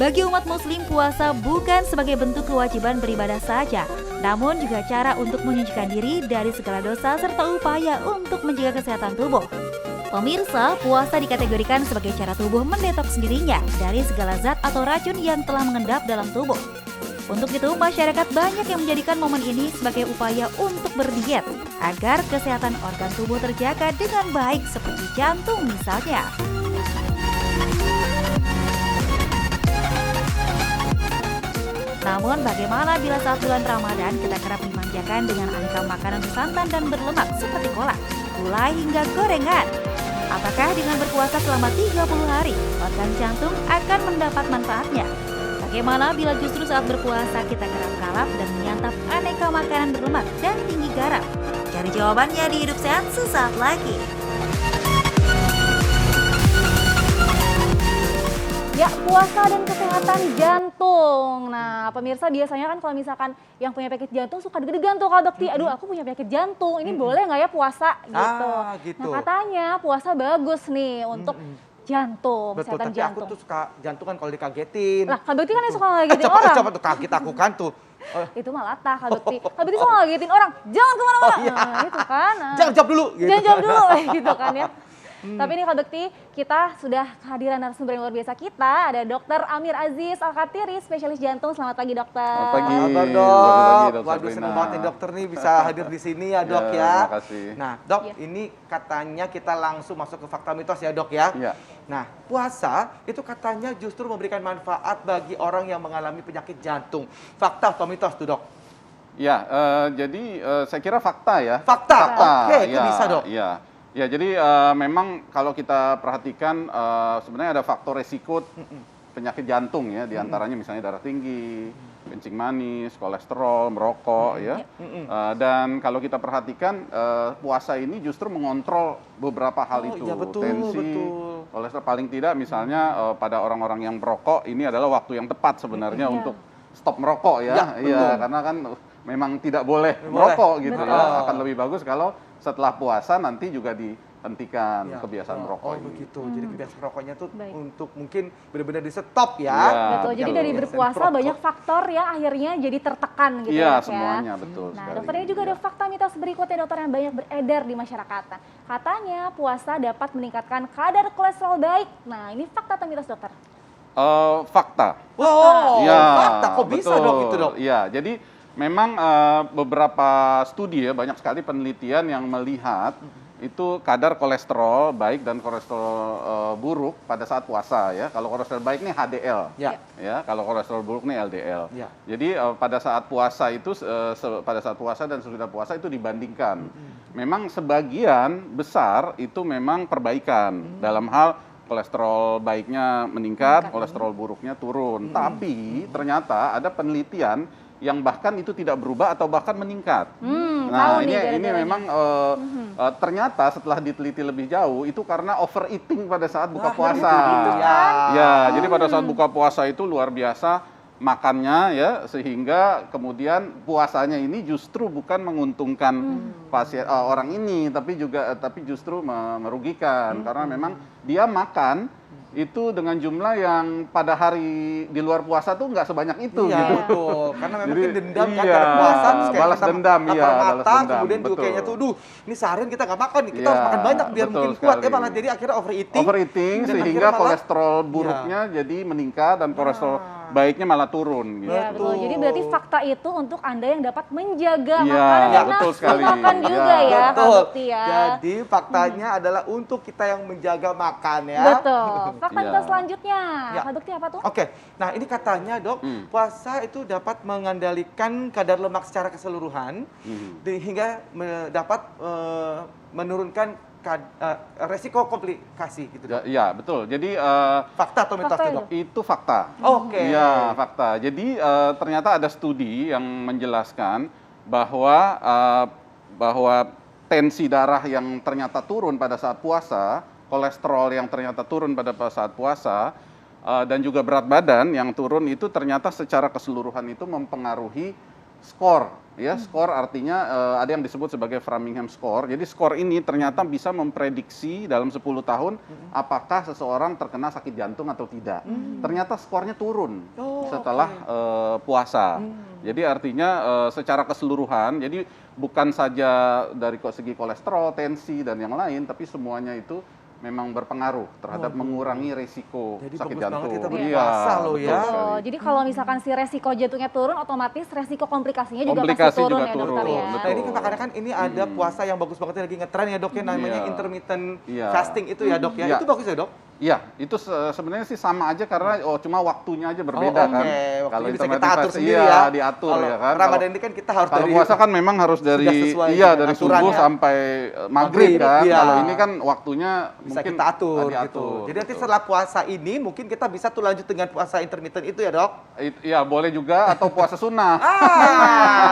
Bagi umat muslim, puasa bukan sebagai bentuk kewajiban beribadah saja, namun juga cara untuk menyucikan diri dari segala dosa serta upaya untuk menjaga kesehatan tubuh. Pemirsa, puasa dikategorikan sebagai cara tubuh mendetoks dirinya dari segala zat atau racun yang telah mengendap dalam tubuh. Untuk itu, masyarakat banyak yang menjadikan momen ini sebagai upaya untuk berdiet agar kesehatan organ tubuh terjaga dengan baik seperti jantung misalnya. Namun bagaimana bila saat bulan Ramadan kita kerap dimanjakan dengan aneka makanan bersantan dan berlemak seperti kolak, gulai hingga gorengan? Apakah dengan berpuasa selama 30 hari, organ jantung akan mendapat manfaatnya? Bagaimana bila justru saat berpuasa kita kerap kalap dan menyantap aneka makanan berlemak dan tinggi garam? Cari jawabannya di Hidup Sehat sesaat lagi. Ya, puasa dan kesehatan jantung. Nah, pemirsa biasanya kan kalau misalkan yang punya penyakit jantung suka deg-degan tuh Kak Dokti. Aduh, aku punya penyakit jantung. Ini boleh nggak ya puasa gitu. Gitu. Nah, katanya puasa bagus nih untuk jantung, Betul, kesehatan tapi jantung. aku tuh suka jantung kan kalau dikagetin. Lah, Kak Dokti kan yang suka ngagetin Coba orang. tuh kaget aku kan tuh. Itu mah latah Kak Dokti. Kak Dokti suka ngagetin orang. Jangan kemana-mana. Iya. Nah, itu kan. Jangan jawab dulu. Gitu. Jangan jawab dulu gitu kan ya. Tapi ini Kak Bekti, kita sudah kehadiran narasumber yang luar biasa kita. Ada Dr. Amir Aziz Al-Khatiri, spesialis jantung. Selamat pagi dokter. Selamat pagi. Kabar Selamat dok. pagi, Dr. Waduh Rina. senang banget nih dokter nih bisa hadir di sini ya dok ya. Terima kasih. Nah dok, Iya. ini katanya kita langsung masuk ke fakta mitos ya dok ya. Iya. Nah puasa itu katanya justru memberikan manfaat bagi orang yang mengalami penyakit jantung. Fakta atau mitos tuh dok? Ya, jadi saya kira fakta ya. Fakta. Oke, itu ya, bisa dok. Iya. Ya, jadi memang kalau kita perhatikan sebenarnya ada faktor resiko penyakit jantung ya, diantaranya misalnya darah tinggi, kencing manis, kolesterol, merokok ya. Dan kalau kita perhatikan puasa ini justru mengontrol beberapa hal itu, iya, betul, tensi, betul. kolesterol paling tidak misalnya pada orang-orang yang merokok ini adalah waktu yang tepat sebenarnya untuk stop merokok ya. Ya, betul. Karena kan memang tidak boleh Boleh. merokok gitu Betul. ya. Akan lebih bagus kalau setelah puasa nanti juga dihentikan Ya, kebiasaan merokok ini. begitu. Jadi kebiasaan merokoknya tuh Baik. untuk mungkin benar-benar di stop ya. Iya. Betul, jadi betul. dari berpuasa Perokok. banyak faktor ya akhirnya jadi tertekan gitu Iya, ya dok ya. semuanya betul Nah sekali. dokter ini juga ada fakta mitos berikutnya dokter yang banyak beredar di masyarakat. Nah, katanya puasa dapat meningkatkan kadar kolesterol baik. Nah ini fakta atau mitos dokter? Fakta. Wow, Iya, fakta kok bisa betul. dok itu dok? Iya, jadi memang beberapa studi ya, banyak sekali penelitian yang melihat itu kadar kolesterol baik dan kolesterol buruk pada saat puasa ya. Kalau kolesterol baik nih HDL, Ya. kalau kolesterol buruk nih LDL. Ya. Jadi pada saat puasa itu, pada saat puasa dan sesudah puasa itu dibandingkan. Memang sebagian besar itu memang perbaikan dalam hal kolesterol baiknya meningkat, kolesterol buruknya turun. Tapi ternyata ada penelitian yang bahkan itu tidak berubah atau bahkan meningkat. Tahu nih ini gara-garanya. memang ternyata setelah diteliti lebih jauh itu karena overeating pada saat buka puasa. Ya, jadi pada saat buka puasa itu luar biasa makannya ya, sehingga kemudian puasanya ini justru bukan menguntungkan pasien orang ini, tapi justru merugikan karena memang dia makan itu dengan jumlah yang pada hari di luar puasa tuh nggak sebanyak itu Iya, gitu. betul. Karena memang Jadi, mungkin dendam kan iya, karena puasa terus kayak balas kita dendam, iya, lapar balas mata, dendam, kemudian juga betul. kayaknya tuh, duh, ini seharian kita nggak makan nih, kita Iya, harus makan banyak biar betul mungkin kuat. sekali. Malah jadi akhirnya overeating. Overeating dan sehingga akhirnya malah- kolesterol buruknya jadi meningkat dan kolesterol baiknya malah turun gitu. Iya betul. Jadi berarti fakta itu untuk Anda yang dapat menjaga Iya, makanan dan betul nafsu sekali. makan juga Iya. ya Kak Betul. Bekti ya. Jadi faktanya adalah untuk kita yang menjaga makan ya. Betul. Fakta Iya. kita selanjutnya. Ya. Kak Bekti apa tuh? Oke, nah ini katanya dok, puasa itu dapat mengendalikan kadar lemak secara keseluruhan hingga dapat menurunkan resiko komplikasi gitu dok. Ya, betul. Jadi Fakta atau mitos Fakta tuh, itu. dok? itu fakta. Oke. Iya, fakta. Jadi ternyata ada studi yang menjelaskan bahwa tensi darah yang ternyata turun pada saat puasa, kolesterol yang ternyata turun pada saat puasa, dan juga berat badan yang turun itu ternyata secara keseluruhan itu mempengaruhi skor. Ya, skor artinya ada yang disebut sebagai Framingham score. Jadi skor ini ternyata bisa memprediksi dalam 10 tahun apakah seseorang terkena sakit jantung atau tidak. Ternyata skornya turun setelah puasa. Jadi artinya secara keseluruhan, jadi bukan saja dari segi kolesterol, tensi dan yang lain, tapi semuanya itu memang berpengaruh terhadap mengurangi resiko Jadi sakit bagus jantung. banget kita berpuasa loh ya. betul sekali. Oh, jadi kalau misalkan si resiko jantungnya turun, otomatis resiko komplikasinya juga Komplikasi pasti turun juga ya dokter turun, ya. betul. Nah ini kan kadang-kadang ini ada puasa yang bagus banget yang lagi ngetren ya dok ya, namanya Iya. intermittent Iya. fasting itu ya dok ya. Iya. Itu bagus ya dok? Iya, itu sebenarnya sih sama aja karena cuma waktunya aja berbeda kan. Waktunya bisa kita intermittent atur fasting, sendiri iya, ya. diatur Kalau ya kan. Ramadan ini kan kita harus Kalau dari puasa kan memang harus dari sudah sesuai dari dengan subuh aturannya. sampai maghrib kan. Iya. Kalau ini kan waktunya bisa mungkin kita atur gitu. diatur, Jadi nanti betul. setelah puasa ini mungkin kita bisa tuh lanjut dengan puasa intermittent itu ya dok? Iya, boleh juga atau puasa sunnah.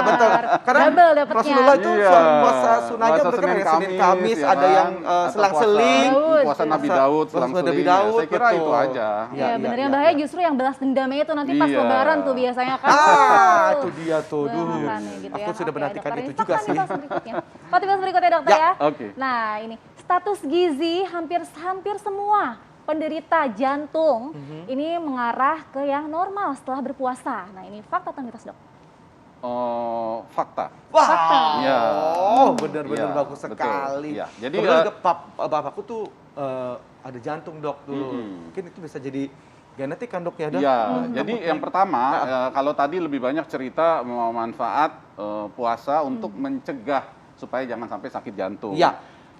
Betul. Karena Double dapetnya. Rasulullah itu Iya. puasa sunnahnya Puasa mereka Senin, ada Senin Kamis, ya ada kan? yang Atau selang-seling. puasa Nabi Puasa- Daud, puasa selang-seling. Nabi Ya, Daud, saya kira betul. itu aja. Iya, Iya, bener iya, yang bahaya iya. justru yang balas dendamnya itu nanti pas Iya. lebaran tuh biasanya kan. Itu dia tuh. Duh. Makanya gitu ya. Aku sudah Oke, menantikan dokter. itu Ini juga sih. fakta berikutnya. Fakta berikutnya dokter Ya, ya. oke. Nah ini status gizi hampir semua penderita jantung ini mengarah ke yang normal setelah berpuasa. Nah ini fakta atau mitos dok? Oh, fakta. Wah, Iya. benar-benar Iya, bagus betul. sekali. Iya, jadi, kebetulan juga bapakku tuh ada jantung dok dulu. Mm-mm. Mungkin itu bisa jadi genetik kan dok ya dok? Iya, jadi yang pertama kalau tadi lebih banyak cerita manfaat puasa untuk mencegah supaya jangan sampai sakit jantung. Iya.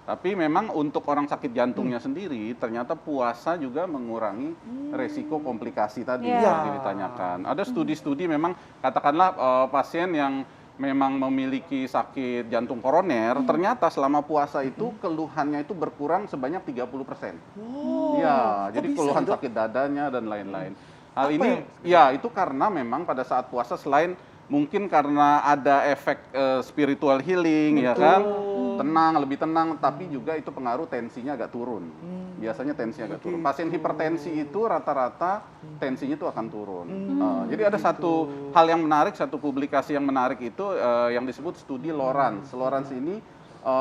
Tapi memang untuk orang sakit jantungnya sendiri ternyata puasa juga mengurangi resiko komplikasi tadi Iya. yang ditanyakan. Ada studi-studi memang katakanlah pasien yang memang memiliki sakit jantung koroner, ternyata selama puasa itu keluhannya itu berkurang sebanyak 30%. Iya, kok jadi bisa, keluhan Dok? sakit dadanya dan lain-lain. Hal Apa ini ya itu karena memang pada saat puasa selain mungkin karena ada efek spiritual healing ya kan, lebih tenang, tapi juga itu pengaruh tensinya agak turun. Biasanya tensinya agak turun. Pasien hipertensi itu rata-rata tensinya itu akan turun. Jadi ada satu hal yang menarik, satu publikasi yang menarik itu yang disebut studi Lawrence. Lawrence ini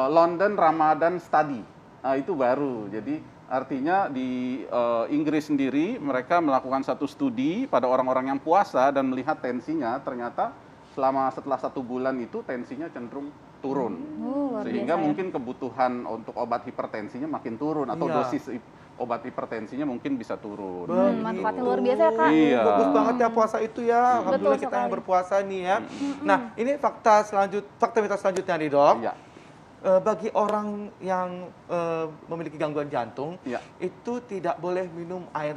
London Ramadan Study. Itu baru. Jadi artinya di Inggris sendiri mereka melakukan satu studi pada orang-orang yang puasa dan melihat tensinya, ternyata setelah 1 bulan itu tensinya cenderung turun. Luar Sehingga biasa ya. mungkin kebutuhan untuk obat hipertensinya makin turun atau Iya. dosis obat hipertensinya mungkin bisa turun. Manfaatnya luar biasa ya kak. Iya. Bagus banget ya puasa itu ya. Alhamdulillah kita yang sekali. berpuasa nih ya. Nah, ini fakta mitos selanjutnya nih dok. Iya. Bagi orang yang memiliki gangguan jantung, Iya. itu tidak boleh minum air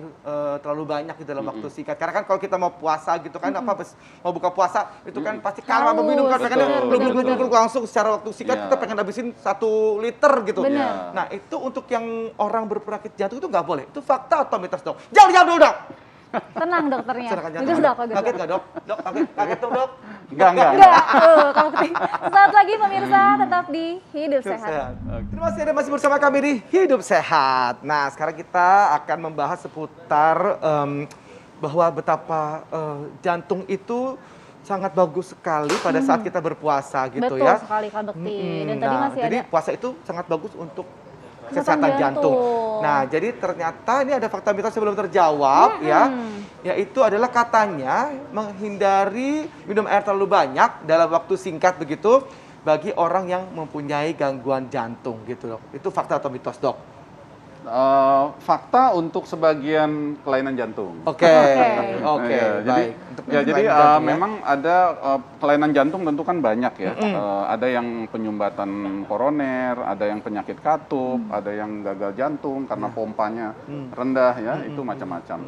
terlalu banyak di dalam waktu singkat. Karena kan kalau kita mau puasa gitu kan, mau buka puasa itu kan pasti kalau mau minum kan Haus. pengen Betul, gluk langsung secara waktu singkat Iya. kita pengen habisin 1 liter gitu. Benar. Nah itu untuk yang orang berpenyakit jantung itu nggak boleh. Itu fakta atau mitos dok? Jawab dulu dok. Tenang dokternya. Silakan, Bagus dok, bagus Kaget dok. nggak dok? Dok kaget dong dok. Enggak. Enggak, kamu saat lagi pemirsa tetap di Hidup Sehat. Terima kasih Anda masih bersama kami di Hidup Sehat. Nah, sekarang kita akan membahas seputar bahwa betapa jantung itu sangat bagus sekali pada saat kita berpuasa gitu Betul ya. sekali Kak Bekti. Dan Nah, tadi masih jadi ada puasa itu sangat bagus untuk Kesehatan kesehatan jantung. jantung. Nah, jadi ternyata ini ada fakta mitos yang belum terjawab ya. Yaitu adalah katanya menghindari minum air terlalu banyak dalam waktu singkat begitu bagi orang yang mempunyai gangguan jantung gitu dok. Itu fakta atau mitos dok? Fakta untuk sebagian kelainan jantung. Oke, Ya, baik. Untuk jadi kelainan jantung ya. memang ada kelainan jantung tentu kan banyak ya. Ada yang penyumbatan koroner, ada yang penyakit katup, ada yang gagal jantung karena pompanya rendah ya, itu macam-macam.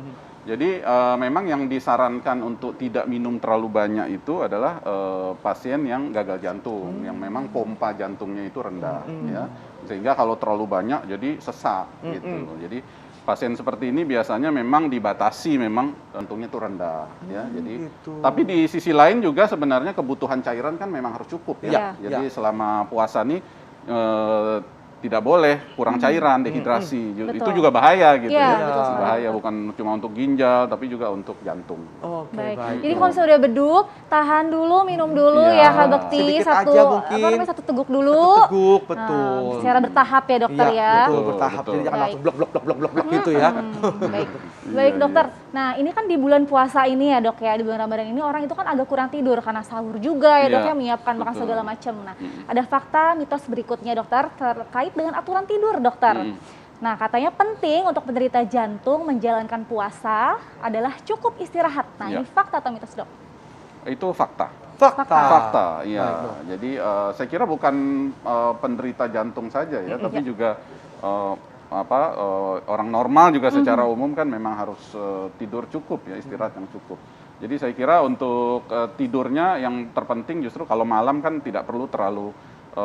Jadi memang yang disarankan untuk tidak minum terlalu banyak itu adalah pasien yang gagal jantung, yang memang pompa jantungnya itu rendah ya. Sehingga kalau terlalu banyak jadi sesak gitu. Jadi pasien seperti ini biasanya memang dibatasi memang jantungnya itu rendah ya. Jadi gitu. tapi di sisi lain juga sebenarnya kebutuhan cairan kan memang harus cukup ya. Iya. Jadi selama puasa nih tidak boleh kurang cairan, dehidrasi. Itu Betul. juga bahaya gitu Iya, ya. betul sekali. Bahaya bukan cuma untuk ginjal tapi juga untuk jantung. Oke, Baik. baik. Jadi kalau misalnya udah beduk, tahan dulu, minum dulu Iya. ya Kak Bekti. Sedikit Satu aja mungkin. apa namanya, satu teguk dulu. Teguk, betul. Nah, secara bertahap ya dokter Iya, ya. betul, bertahap. Betul. Jadi jangan Baik. langsung blok gitu ya. Baik, Iya, baik iya. dokter. Nah ini kan di bulan puasa ini ya dok ya, di bulan Ramadan ini orang itu kan agak kurang tidur karena sahur juga ya dok Iya, ya, menyiapkan makan betul. segala macam. Nah ada fakta mitos berikutnya dokter terkait dengan aturan tidur dokter. Nah katanya penting untuk penderita jantung menjalankan puasa adalah cukup istirahat. Nah Iya. ini fakta atau mitos dok? Itu fakta. Fakta. Fakta, Baik, iya. Dok. Jadi saya kira bukan penderita jantung saja ya, tapi juga orang normal juga secara umum kan memang harus tidur cukup ya, istirahat yang cukup. Jadi saya kira untuk tidurnya yang terpenting justru kalau malam kan tidak perlu terlalu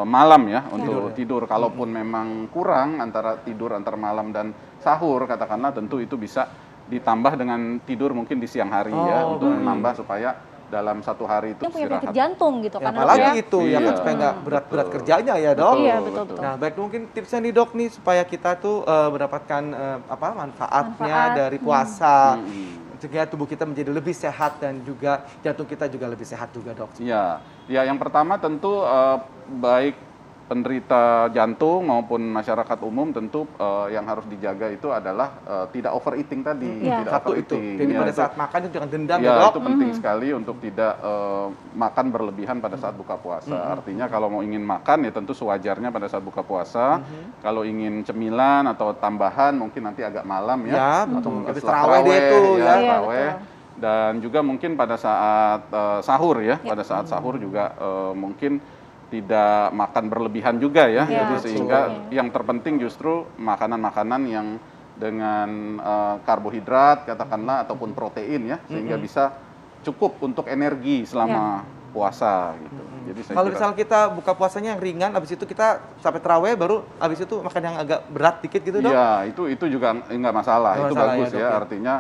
malam ya untuk tidur. Kalaupun memang kurang antara tidur antar malam dan sahur katakanlah, tentu itu bisa ditambah dengan tidur mungkin di siang hari ya untuk menambah supaya dalam satu hari itu Yang punya penyakit istirahat. jantung gitu Ya, kan dok apalagi ya. itu ya kan Iya. supaya nggak berat-berat Betul. kerjanya ya dok. Iya, betul, betul. Nah baik mungkin tipsnya nih dok nih supaya kita tuh mendapatkan manfaatnya Manfaat. dari puasa. Mm-mm. Sehingga tubuh kita menjadi lebih sehat dan juga jantung kita juga lebih sehat juga dok. Ya, ya yang pertama tentu baik penderita jantung maupun masyarakat umum tentu yang harus dijaga itu adalah tidak overeating tadi, Iya. tidak Satu itu. overeating. Jadi Ya, pada itu- saat makan itu jangan dendam Ya, ya dok. itu penting sekali untuk tidak makan berlebihan pada saat buka puasa. Artinya kalau mau ingin makan ya tentu sewajarnya pada saat buka puasa. Kalau ingin cemilan atau tambahan mungkin nanti agak malam ya. Ya, Atau betul. mungkin Habis setelah tarawih deh tarawih, tuh, ya, ya. Iya, tarawih. betul. Dan juga mungkin pada saat sahur ya. Pada saat sahur juga mungkin tidak makan berlebihan juga ya. Iya, Jadi betul. sehingga Iya. yang terpenting justru makanan-makanan yang dengan karbohidrat katakanlah ataupun protein ya, sehingga bisa cukup untuk energi selama puasa gitu. Jadi saya Kalau kira misal kita buka puasanya yang ringan, habis itu kita sampai terawih baru habis itu makan yang agak berat dikit gitu dok. ya itu juga nggak masalah, Nggak itu masalah bagus ya, Dok, ya, ya. artinya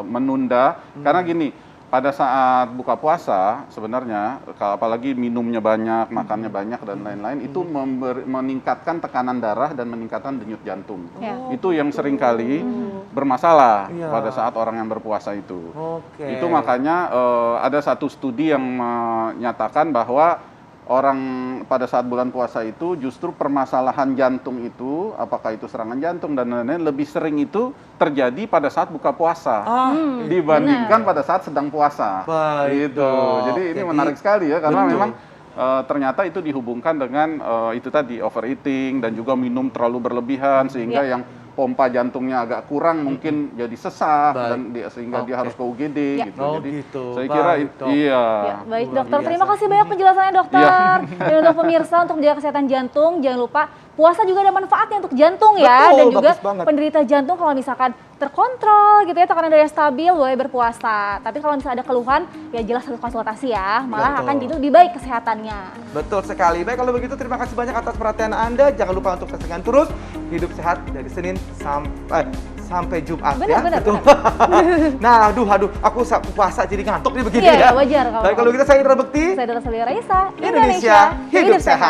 menunda karena gini. Pada saat buka puasa sebenarnya apalagi minumnya banyak, makannya banyak dan lain-lain itu meningkatkan tekanan darah dan meningkatkan denyut jantung. Ya. Itu yang seringkali bermasalah Iya. pada saat orang yang berpuasa itu. Oke. Itu makanya ada satu studi yang menyatakan bahwa orang pada saat bulan puasa itu justru permasalahan jantung itu, apakah itu serangan jantung dan lain-lain, lebih sering itu terjadi pada saat buka puasa dibandingkan pada saat sedang puasa. Baik, Gitu. Dok. Jadi ini Jadi- menarik sekali ya karena Betul. memang ternyata itu dihubungkan dengan itu tadi overeating dan juga minum terlalu berlebihan sehingga yang pompa jantungnya agak kurang mungkin jadi sesak Baik. dan sehingga dia Oke. harus ke UGD Ya. gitu. Oh, Jadi gitu. saya kira Baik, Dok. iya. Ya, baik Luar dokter, biasa. terima kasih banyak penjelasannya dokter. Dan untuk pemirsa untuk menjaga kesehatan jantung, jangan lupa puasa juga ada manfaatnya untuk jantung ya. Betul, Dan juga bagus banget. penderita jantung kalau misalkan terkontrol gitu ya, tekanan darah stabil boleh berpuasa. Tapi kalau misalnya ada keluhan ya jelas harus konsultasi ya, malah Betul. akan jadi lebih baik kesehatannya. Betul sekali. Baik kalau begitu terima kasih banyak atas perhatian Anda. Jangan lupa untuk saksikan terus Hidup Sehat dari Senin sampai Jumat Benar, ya. benar, Betul. Nah, aduh, aku puasa jadi ngantuk nih begini Iya, ya. wajar kalau Baik kalau gitu saya Indra Bekti. Saya Dr. Salih Raisa, Indonesia hidup sehat.